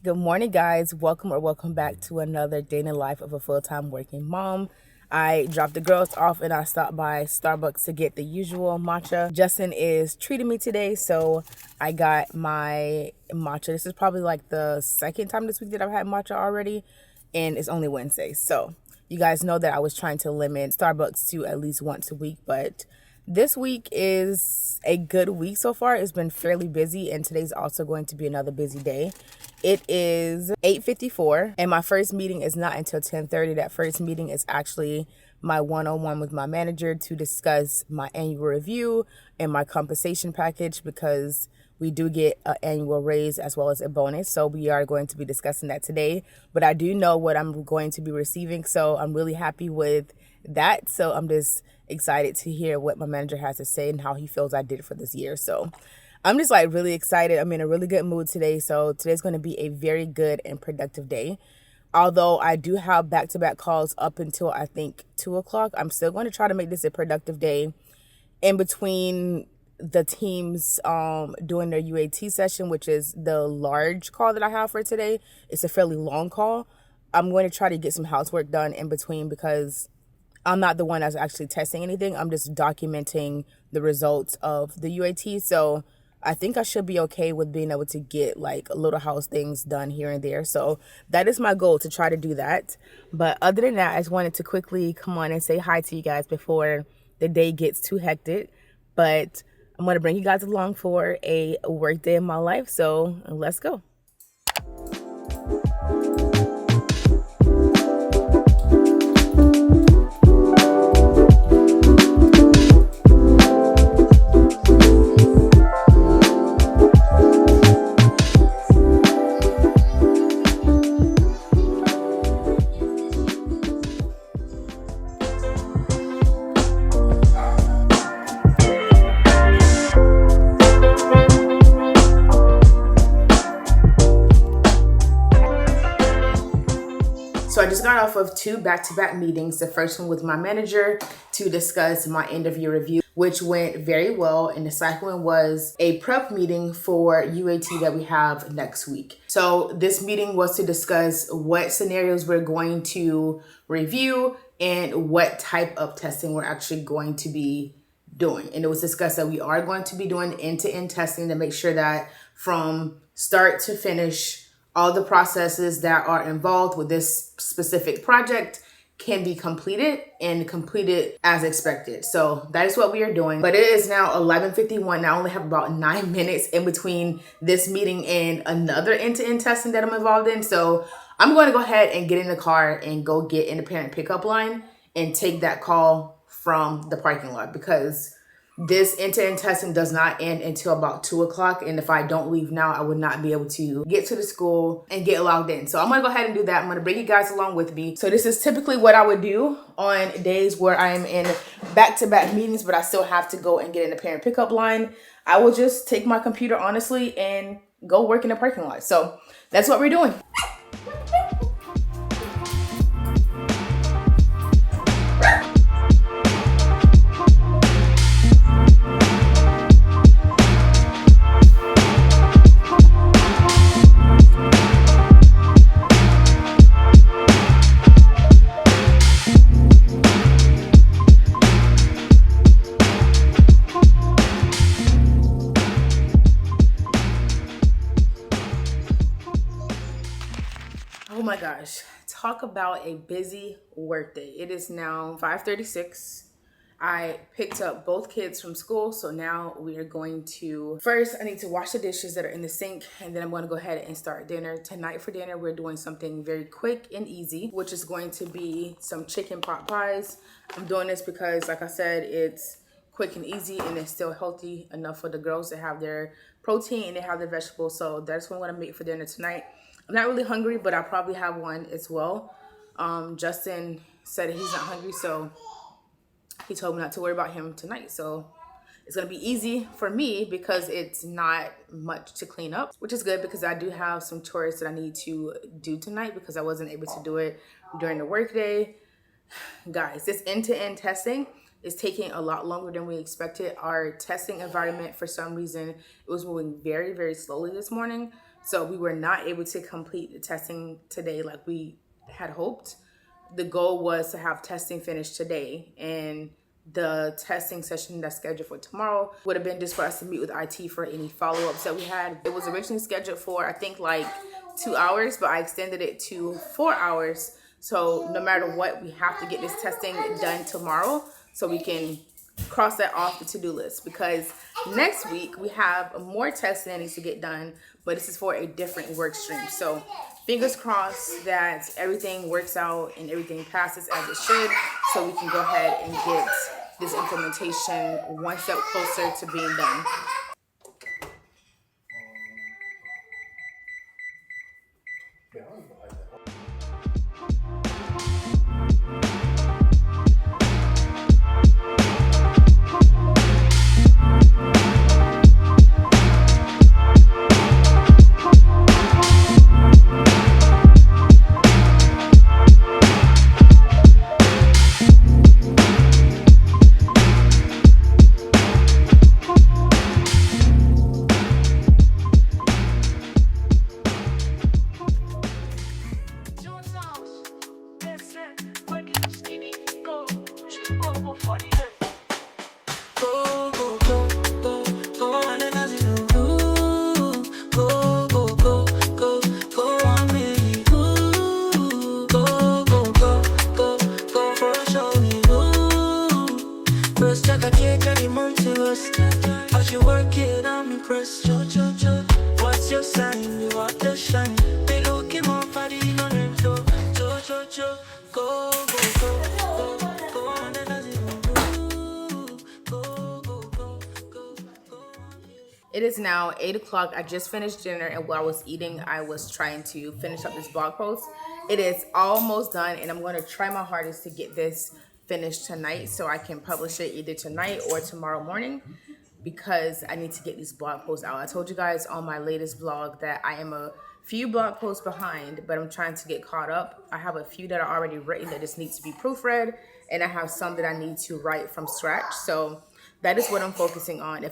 Good morning, guys. Welcome back to another day in the life of a full-time working mom. I dropped the girls off and I stopped by Starbucks to get the usual matcha. Justin is treating me today, so I got my matcha. This is probably like the second time this week that I've had matcha already, and it's only Wednesday. So you guys know that I was trying to limit Starbucks to at least once a week, but this week is a good week so far. It's been fairly busy, and today's also going to be another busy day. It is 8:54, and my first meeting is not until 10:30. That first meeting is actually my one-on-one with my manager to discuss my annual review and my compensation package, because we do get an annual raise as well as a bonus. So we are going to be discussing that today. But I do know what I'm going to be receiving, so I'm really happy with that. So I'm just excited to hear what my manager has to say and how he feels I did for this year. So I'm just like really excited. I'm in a really good mood today. So today's going to be a very good and productive day. Although I do have back-to-back calls up until I think 2 o'clock, I'm still going to try to make this a productive day. In between the teams doing their UAT session, which is the large call that I have for today, it's a fairly long call. I'm going to try to get some housework done in between, because I'm not the one that's actually testing anything. I'm just documenting the results of the UAT. So I think I should be okay with being able to get like little house things done here and there. So that is my goal, to try to do that. But other than that, I just wanted to quickly come on and say hi to you guys before the day gets too hectic. But I'm going to bring you guys along for a work day in my life. So let's go. So I just got off of 2 back-to-back meetings. The first one with my manager to discuss my end-of-year review, which went very well. And the second one was a prep meeting for UAT that we have next week. So this meeting was to discuss what scenarios we're going to review and what type of testing we're actually going to be doing. And it was discussed that we are going to be doing end-to-end testing to make sure that from start to finish, all the processes that are involved with this specific project can be completed and completed as expected. So that is what we are doing. But it is now 11:51. I only have about 9 minutes in between this meeting and another end-to-end testing that I'm involved in. So I'm going to go ahead and get in the car and go get in the parent pickup line and take that call from the parking lot, because this end-to-end testing does not end until about 2 o'clock. And if I don't leave now, I would not be able to get to the school and get logged in. So I'm going to go ahead and do that. I'm going to bring you guys along with me. So this is typically what I would do on days where I am in back-to-back meetings, but I still have to go and get in the parent pickup line. I will just take my computer, honestly, and go work in the parking lot. So that's what we're doing. Oh my gosh, talk about a busy work day. It is now 5:36. I picked up both kids from school, so now we are going to, first I need to wash the dishes that are in the sink, and then I'm going to go ahead and start dinner. Tonight for dinner, we're doing something very quick and easy, which is going to be some chicken pot pies. I'm doing this because, like I said, it's quick and easy, and it's still healthy enough for the girls to have their protein and they have their vegetables. So that's what I'm going to make for dinner tonight. I'm not really hungry, but I'll probably have one as well. Justin said he's not hungry, so he told me not to worry about him tonight. So it's going to be easy for me because it's not much to clean up, which is good because I do have some chores that I need to do tonight because I wasn't able to do it during the workday. Guys, this end-to-end testing is taking a lot longer than we expected. Our testing environment, for some reason, it was moving very, very slowly this morning. So we were not able to complete the testing today like we had hoped. The goal was to have testing finished today, and the testing session that's scheduled for tomorrow would have been just for us to meet with IT for any follow-ups that we had. It was originally scheduled for, I think, like 2 hours, but I extended it to 4 hours. So no matter what, we have to get this testing done tomorrow so we can cross that off the to-do list, because next week we have more testing that needs to get done, but this is for a different work stream. So fingers crossed that everything works out and everything passes as it should, so we can go ahead and get this implementation one step closer to being done. It is now 8 o'clock. I just finished dinner, and while I was eating, I was trying to finish up this blog post. It is almost done, and I'm going to try my hardest to get this finished tonight so I can publish it either tonight or tomorrow morning, because I need to get these blog posts out. I told you guys on my latest vlog that I am a few blog posts behind, but I'm trying to get caught up. I have a few that are already written that just need to be proofread, and I have some that I need to write from scratch. So that is what I'm focusing on.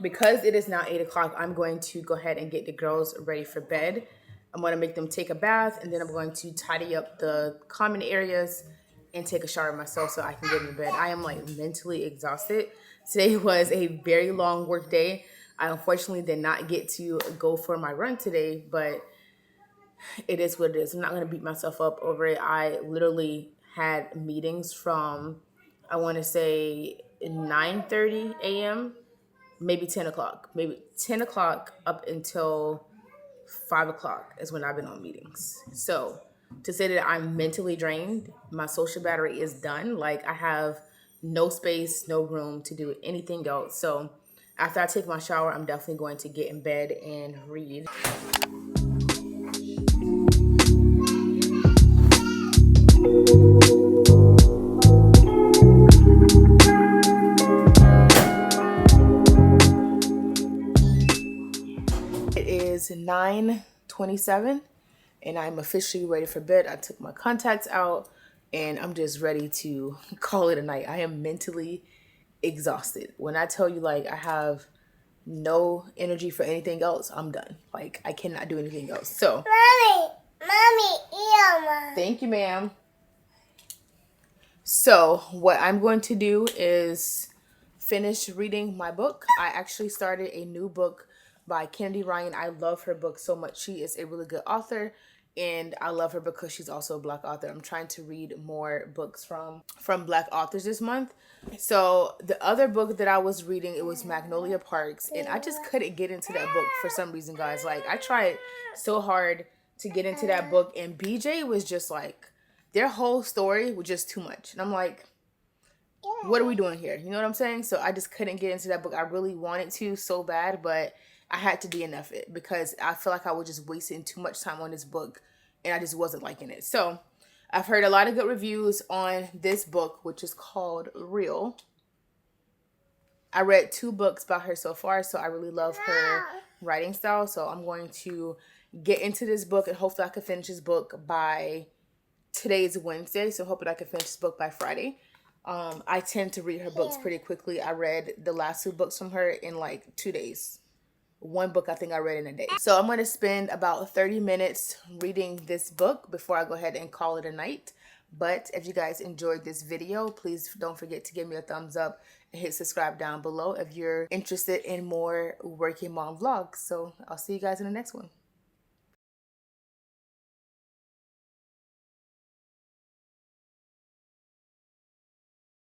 Because it is now 8 o'clock, I'm going to go ahead and get the girls ready for bed. I'm going to make them take a bath, and then I'm going to tidy up the common areas and take a shower myself so I can get in bed. I am like mentally exhausted. Today was a very long work day. I unfortunately did not get to go for my run today, but it is what it is. I'm not going to beat myself up over it. I literally had meetings from, I want to say 9:30 a.m., maybe 10 o'clock, maybe 10 o'clock up until 5 o'clock is when I've been on meetings. So to say that I'm mentally drained, my social battery is done. Like, I have no space, no room to do anything else. So after I take my shower, I'm definitely going to get in bed and read. It is 9:27 and I'm officially ready for bed. I took my contacts out and I'm just ready to call it a night. I am mentally exhausted. When I tell you, like, I have no energy for anything else, I'm done. Like, I cannot do anything else. So, Mommy, thank you, ma'am. So what I'm going to do is finish reading my book. I actually started a new book by Kennedy Ryan. I love her book so much. She is a really good author, and I love her because she's also a Black author. I'm trying to read more books from Black authors this month. So the other book that I was reading, it was Magnolia Parks, and I just couldn't get into that book for some reason, guys. Like, I tried so hard to get into that book, and BJ was just like, their whole story was just too much. And I'm like, what are we doing here? You know what I'm saying? So I just couldn't get into that book. I really wanted to so bad, but I had to DNF it because I feel like I was just wasting too much time on this book and I just wasn't liking it. So I've heard a lot of good reviews on this book, which is called Real. I read 2 books by her so far, so I really love her writing style. So I'm going to get into this book and hopefully I can finish this book by, today's Wednesday, so hoping I can finish this book by Friday. I tend to read her books pretty quickly. I read the last 2 books from her in like 2 days. one book I think I read in a day. So I'm going to spend about 30 minutes reading this book before I go ahead and call it a night. But if you guys enjoyed this video, please don't forget to give me a thumbs up and hit subscribe down below if you're interested in more working mom vlogs. So I'll see you guys in the next one.